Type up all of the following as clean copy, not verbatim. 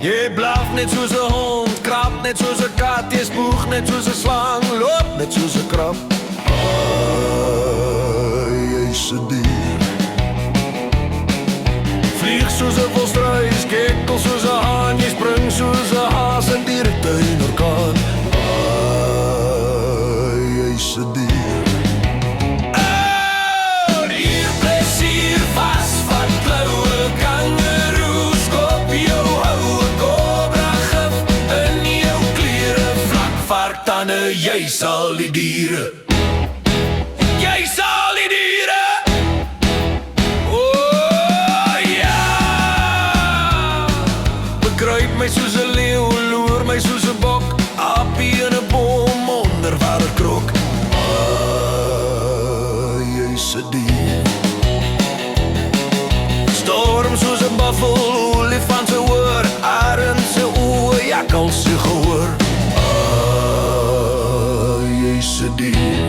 Jy blaf net soos 'n hond, krap net soos 'n kat, jy spoeg net soos 'n slang, loop net soos 'n krab. Jy's 'n dier. Vlieg soos 'n volstruis, kekel soos 'n haan, jy spring soos 'n haas in die tuinorkaan. Jy's 'n dier. Jy sal die diere. Jy sal die diere. Oh ja. Bekruip my soos 'n leeu, loer my soos 'n bok, apie in 'n boom onder waar ek krok. Jy's 'n dier. Storm soos 'n buffel, olifant se hoor, arend se oë, jakkals se gehoor. Jy's 'n dier.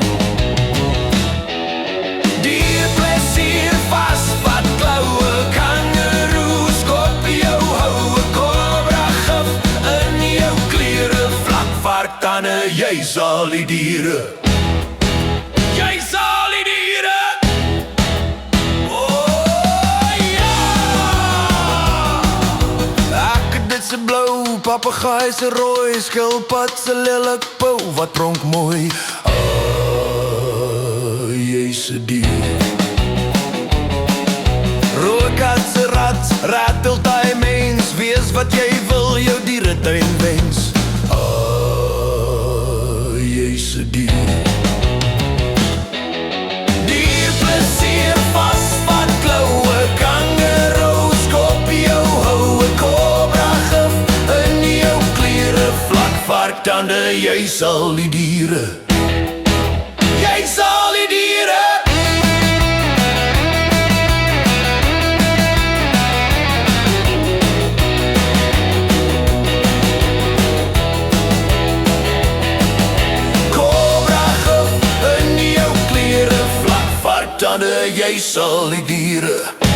Dier plesier vas, wat kloue, kangeroe, skorpio, houe, kobra, gif in jou klere, vlakvark, tande, jy sal die diere. Jy sal die diere. Oh ja. Ek dit se blou, papegaai se rooi, skilpad se lelik pou, wat pronk mooi. Jy's 'n dier. Rookkat se rat, ratelt hy mens, wees wat jy wil, jou dieretuin wens. Jy's 'n dier. Dier plesier vas, wat kloue, kangeroe, skorpio, houe, kobra, gif in jou klere, vlakvark, tande, jy sal die diere. Jy sal die diere. Kobra, gif in jou klere, vlakvark, tande, jy sal die diere.